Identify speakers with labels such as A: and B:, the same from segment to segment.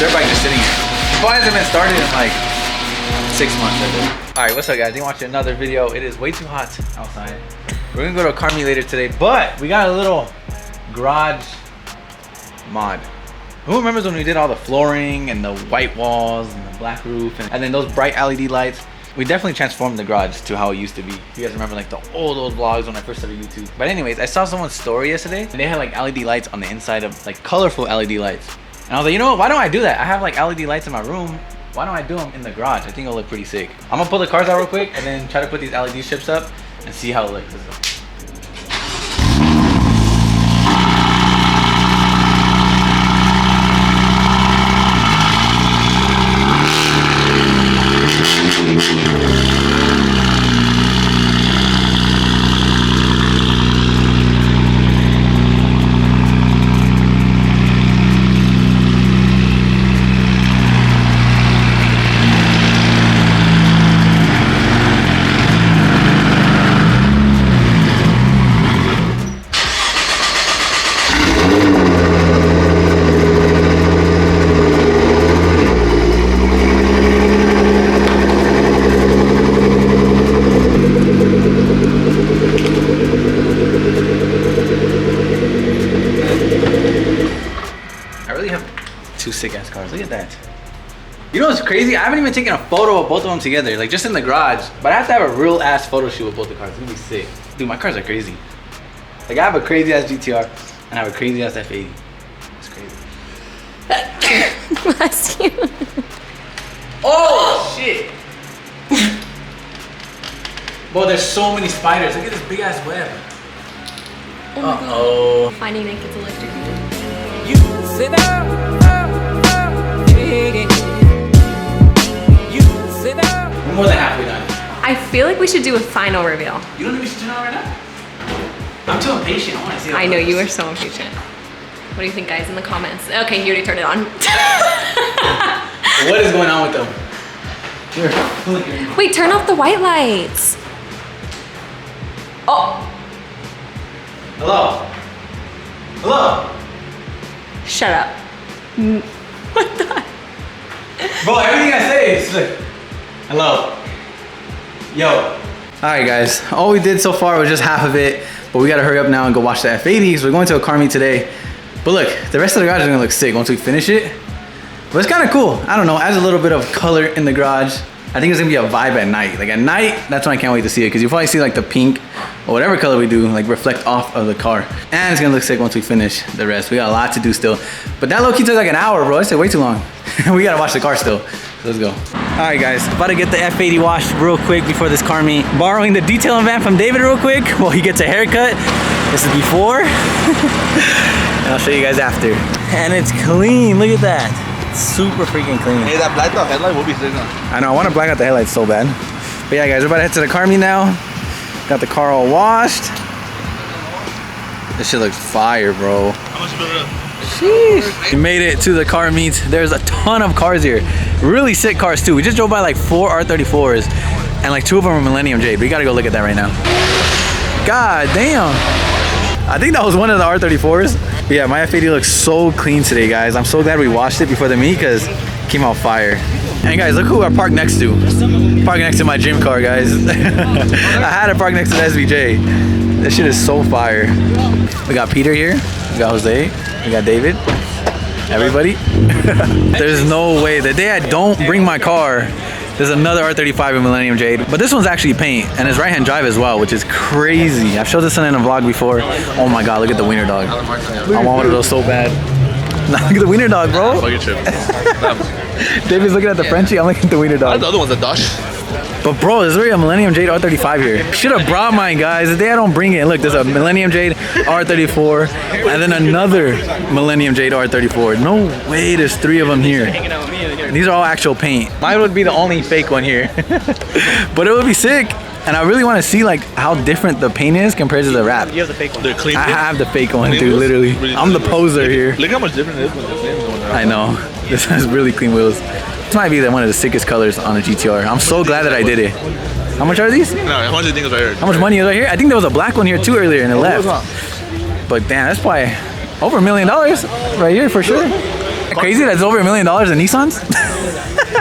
A: dirt bike just sitting here. It probably hasn't been started in like 6 months, I think. Alright, what's up guys? You watching another video. It is way too hot outside. We're gonna go to a car meet later today, but we got a little garage mod. Who remembers when we did all the flooring and the white walls and the black roof and then those bright LED lights? We definitely transformed the garage to how it used to be. You guys remember like the old vlogs when I first started YouTube. But anyways, I saw someone's story yesterday and they had like LED lights on the inside of like colorful LED lights. And I was like, you know what, why don't I do that? I have like LED lights in my room. Why don't I do them in the garage? I think it'll look pretty sick. I'm gonna pull the cars out real quick and then try to put these LED strips up and see how it looks. Let's go. Two sick ass cars. Look at that. You know what's crazy? I haven't even taken a photo of both of them together, like just in the garage. But I have to have a real ass photo shoot with both the cars. It's gonna be sick. Dude, my cars are crazy. Like I have a crazy ass GTR and I have a crazy ass F80. It's crazy.
B: Bless you.
A: Oh shit! Bro, there's so many spiders. Look at this big ass web. Uh-oh.
B: FindingNick gets electrocuted.
C: You sit down.
A: We're more than halfway done.
B: I feel like we should do a final reveal.
A: You don't think we should turn it on right now? I'm too impatient. I want to see it.
B: I know, you are so impatient. What do you think, guys, in the comments? Okay, you already turned it on.
A: What is going on with them? Here.
B: Wait, turn off the white lights. Oh.
A: Hello? Hello?
B: Shut up. What the?
A: Bro, everything I say is like, hello. Yo. Alright guys, all we did so far was just half of it, but we gotta hurry up now and go watch the F80 because we're going to a car meet today. But look, the rest of the garage is gonna look sick once we finish it. But it's kinda cool. I don't know, adds a little bit of color in the garage. I think it's gonna be a vibe at night. Like at night, that's when I can't wait to see it because you'll probably see like the pink or whatever color we do like reflect off of the car. And it's gonna look sick once we finish the rest. We got a lot to do still. But that low-key took like an hour, bro. I said way too long. We gotta watch the car still. So let's go. All right guys, about to get the F80 washed real quick before this car meet. Borrowing the detailing van from David real quick while he gets a haircut. This is before. And I'll show you guys after. And it's clean, look at that. Super freaking clean.
D: Hey, that blacked out headlight will be sick now.
A: I know, I want to black out the headlights so bad. But yeah guys, we're about to head to the car meet now. Got the car all washed. This shit looks fire, bro.
D: How much you build it up?
A: Sheesh. We made it to the car meet. There's a ton of cars here. Really sick cars too. We just drove by like 4 R34s and like 2 of them are Millennium J, but we gotta go look at that right now. God damn. I think that was one of the R34s. But yeah, my F80 looks so clean today, guys. I'm so glad we washed it before the meet because it came out fire. And guys, look who I parked next to. Parked next to my gym car, guys. I had to park next to the SVJ. This shit is so fire. We got Peter here. We got Jose. We got David. Everybody. There's no way. The day I don't bring my car, there's another R35 in Millennium Jade. But this one's actually paint. And it's right-hand drive as well, which is crazy. I've showed this one in a vlog before. Oh my God, look at the wiener dog. I want one of those so bad. Nah, look at the wiener dog, bro. David's looking at the Frenchie. I'm looking at the wiener dog.
D: The other one's a Dodge.
A: But bro, there's already a Millennium Jade R35 here. Should have brought mine, guys. The day I don't bring it. Look, there's a Millennium Jade R34 and then another Millennium Jade R34. No way, there's 3 of them here. And these are all actual paint. Mine would be the only fake one here. But it would be sick. And I really want to see like how different the paint is compared to the wrap.
D: You have the fake one. They're clean.
A: I have the fake one, dude, literally. I'm the poser here.
D: Look how much different it is when the same one.
A: I know. This has really clean wheels. This might be one of the sickest colors on a GTR. I'm so glad that I did it. How much are these?
D: No, how much do you think is right here?
A: How much money is right here? I think there was a black one here too earlier and it left. But damn, that's probably over $1 million right here for sure. crazy? That's over $1 million in Nissans?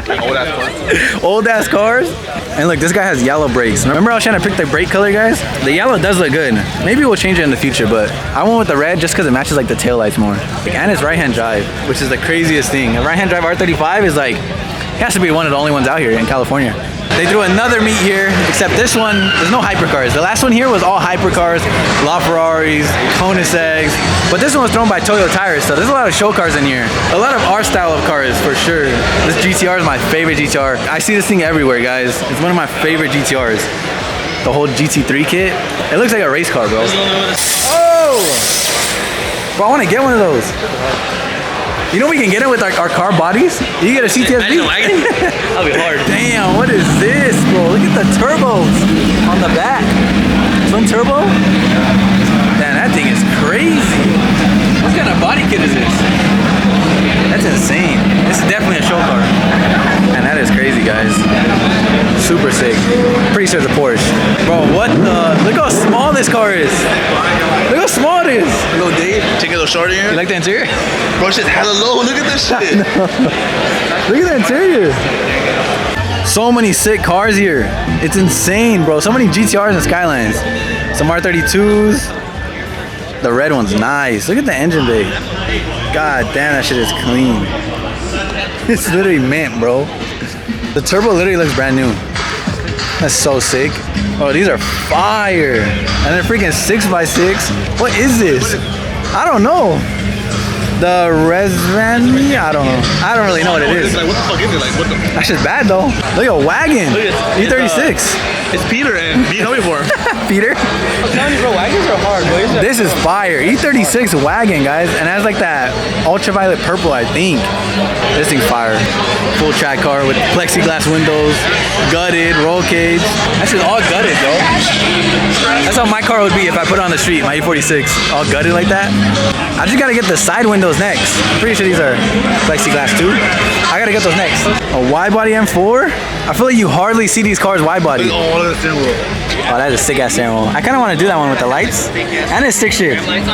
D: Like old ass cars.
A: Old ass cars. And look, this guy has yellow brakes. Remember I was trying to pick the brake color, guys? The yellow does look good. Maybe we'll change it in the future, but I went with the red just because it matches like the taillights more. And it's right-hand drive, which is the craziest thing. A right-hand drive R35 is like, it has to be one of the only ones out here in California. They threw another meet here, except this one, there's no hypercars. The last one here was all hypercars, LaFerraris, Koenigseggs, but this one was thrown by Toyo Tires, so there's a lot of show cars in here. A lot of our style of cars, for sure. This GTR is my favorite GTR. I see this thing everywhere, guys. It's one of my favorite GTRs. The whole GT3 kit. It looks like a race car, bro. Oh! Bro, I want to get one of those. You know we can get it with our car bodies? You get a CTSV?
D: That'll be hard.
A: Damn, what is this, bro? Look at the turbos on the back. Twin turbo? Damn, that thing is crazy. What kind of body kit is this? That's insane. This is definitely a show car. Man, that is crazy, guys. Super sick. Pretty sure it's a Porsche. Bro, what the? Look how small this car is. Look how small it is.
D: Little Dave, take a little short in here.
A: You like the interior?
D: Bro, shit's hella low. Look at this shit.
A: Look at the interior. So many sick cars here. It's insane, bro. So many GTRs and Skylines. Some R32s. The red one's nice. Look at the engine bay. God damn, that shit is clean. It's literally mint, bro. The turbo literally looks brand new. That's so sick. Oh, these are fire. And they're freaking 6x6. What is this? I don't know. The Resvan? I don't know. I don't really know what it is.
D: Like, what the fuck is it? Like, what the?
A: That shit's bad though. Look at wagon. E36.
D: It's Peter and BMW for him.
A: Peter.
E: I'm telling you, bro, wagons are hard, boy.
A: This is fire. E36 wagon, guys. And it has like that ultraviolet purple, I think. This thing's fire. Full track car with plexiglass windows, gutted, roll cage. That's just all gutted, though. That's how my car would be if I put it on the street, my E46. All gutted like that. I just gotta get the side windows next. I'm pretty sure these are plexiglass too. I gotta get those next. A Widebody M4? I feel like you hardly see these cars Widebody.
D: Oh, look at the steering wheel.
A: Oh, that's a sick ass steering wheel. I kind of want to do that one with the lights and it's stick shift. And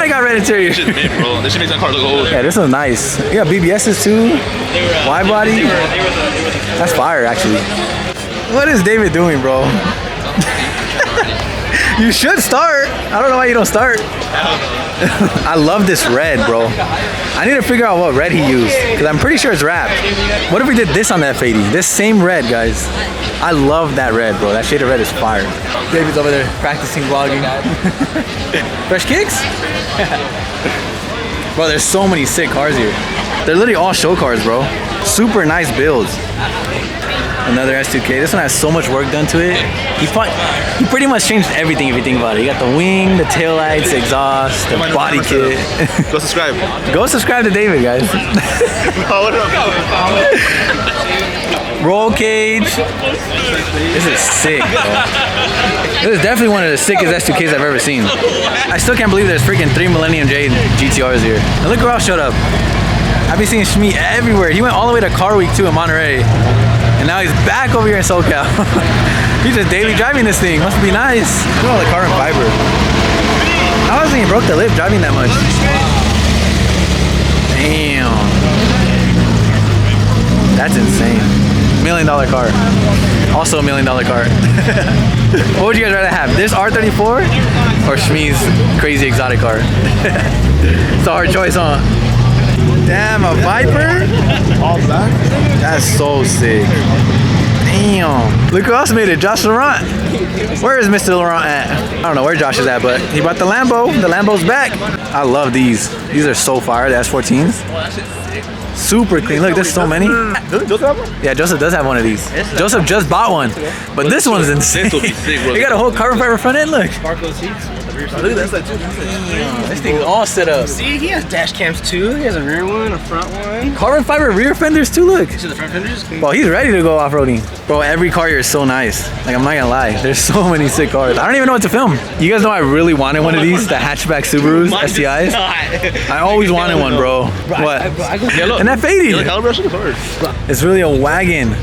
A: I got red interior.
D: This shit mint, bro. This shit makes that car look old.
A: Yeah, this is nice. You got BBSs too. Widebody. That's fire, actually. What is David doing, bro? You should start. I don't know why you don't start. I love this red, bro. I need to figure out what red he used because I'm pretty sure it's wrapped. What if we did this on the F80? This same red, guys. I love that red, bro. That shade of red is fire. David's over there practicing vlogging. Fresh kicks? Bro, there's so many sick cars here. They're literally all show cars, bro. Super nice builds. Another S2K. This one has so much work done to it. He pretty much changed everything if you think about it. You got the wing, the taillights, the exhaust, the body kit.
D: Go subscribe.
A: Go subscribe to David, guys. Roll cage. This is sick, bro. This is definitely one of the sickest S2Ks I've ever seen. I still can't believe there's freaking 3 Millennium J GTRs here. And look who else showed up. I've been seeing Shmi everywhere. He went all the way to Car Week 2 in Monterey. And now he's back over here in SoCal. He's just daily driving this thing. Must be nice. Look at all the carbon fiber. I was thinking he broke the lip driving that much. Damn. That's insane. $1 million car. Also a $1 million car. What would you guys rather have? This R34 or Shmi's crazy exotic car? It's a hard choice, huh? Damn, a Viper?
D: All black?
A: That's so sick. Damn. Look who else made it, Josh Laurent. Where is Mr. Laurent at? I don't know where Josh is at, but he bought the Lambo. The Lambo's back. I love these. These are so fire, the S14s. Super clean. Look, there's so many. Yeah, Joseph does have one of these. Joseph just bought one. But this one's insane.
D: This will be sick, bro.
A: You got a whole carbon fiber front end, look.
E: Barco seats.
D: Look at that.
A: This thing's all set up.
E: See, he has dash cams too. He has a rear one, a front one.
A: Carbon fiber rear fenders too, look.
E: See the front fenders?
A: Bro, he's ready to go off-roading. Bro, every car here is so nice. Like, I'm not gonna lie. There's so many sick cars. I don't even know what to film. You guys know I really wanted one of these, the hatchback Subarus, STIs. I always wanted one, bro. What? An F80. It's really a wagon.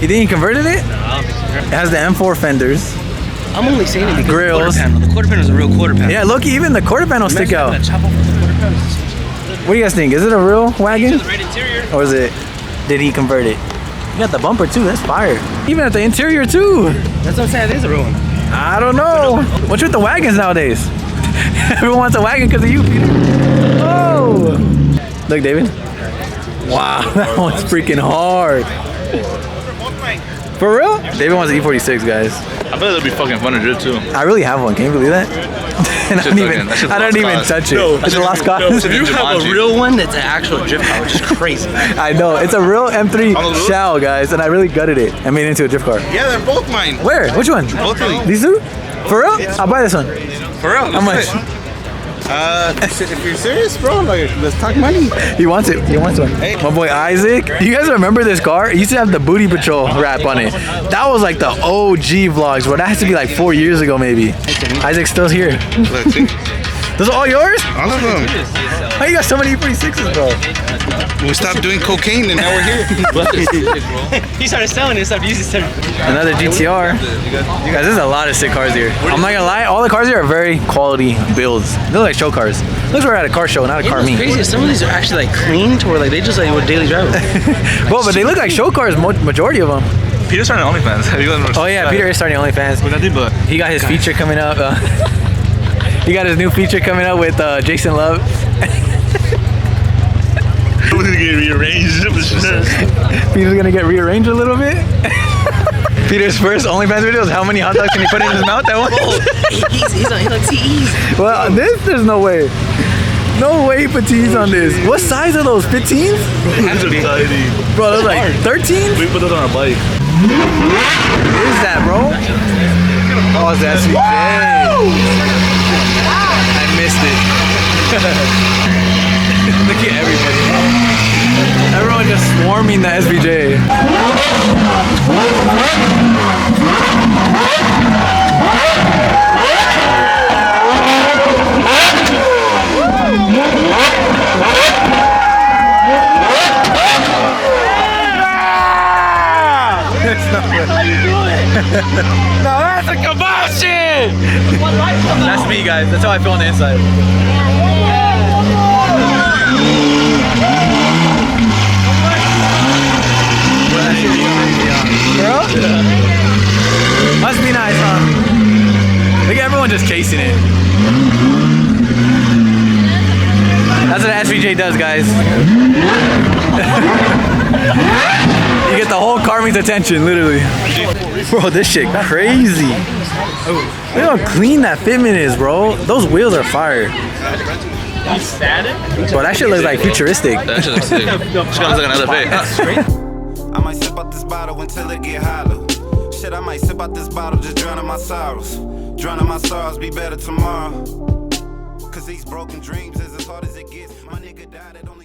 A: You think he converted it?
E: No, I don't think so.
A: It has the M4 fenders.
E: I'm only saying it because
A: Grills.
E: the quarter panel is a real quarter panel.
A: Yeah, look, even the quarter panels stick out.
E: Chop off the quarter panel.
A: What do you guys think? Is it a real wagon?
E: Red interior.
A: Or is it, did he convert it? You got the bumper too, that's fire. Even at the interior too.
E: That's what I'm saying. It is a real one.
A: I don't know. What's with the wagons nowadays? Everyone wants a wagon because of you, Peter. Oh! Look, David. Wow, that one's freaking hard. For real? David wants an E46, guys.
D: I bet it'll be fucking fun to drift too.
A: I really have one. Can you believe that? And I don't even touch it. It's a lost cause.
E: If you have a real one that's an actual drift car, which is crazy.
A: I know. It's a real M3 shell, guys, and I really gutted it. I made it into a drift car.
E: Yeah, they're both mine.
A: Where? Which one?
E: Both of them.
A: These two? For real? I'll buy this one.
E: For real?
A: How much?
E: If you're serious, bro, like, let's talk money.
A: He wants it. He wants one. Hey. My boy Isaac. You guys remember this car? It used to have the Booty Patrol wrap on it. That was like the OG vlogs, bro. That has to be like 4 years ago, maybe. Isaac's still here. Those are all yours?
E: All of them.
A: How you got so many E46s, bro?
E: We stopped doing cocaine and now we're here. He started selling it, stopped using it.
A: Another GTR. You guys, there's a lot of sick cars here. I'm not gonna lie, all the cars here are very quality builds. They look like show cars. Looks like we're at a car show, not a car meet.
E: Crazy. Some of these are actually like clean to where like they just like would daily drive them.
A: Well, but they look like show cars, majority of them.
D: Peter's starting OnlyFans.
A: Oh yeah, Peter is starting OnlyFans. He got his feature coming up. He got his new feature coming up with Jason Love.
D: We're gonna get rearranged.
A: Peter's gonna get rearranged a little bit. Peter's first OnlyFans video is how many hot dogs can he put in his mouth at once?
E: He's like TEs.
A: Well, on this, there's no way. No way he put T's on this. What size are those? 15s? Bro, those like 13s?
D: We put those on our bike.
A: What is that, bro? Oh, it's the SVJ. I missed it. Look at everybody. Everyone just swarming the SVJ.
E: Now that's a combustion!
A: That's me, guys. That's how I feel on the inside. Bro? Must be nice, huh? Look at everyone just chasing it. That's what an SVJ does, guys. You get the whole car meet's attention, literally. Bro, this shit crazy. Look how clean that fitment is, bro. Those wheels are fire. Bro, that shit looks like futuristic.
D: That shit looks sick. She looks like another bit.
F: I might sip out this bottle until it get hollow. Shit, I might sip out this bottle, just drowning my sorrows. Drowning my sorrows, be better tomorrow. Cause these broken dreams is as hard as it gets. My nigga died at only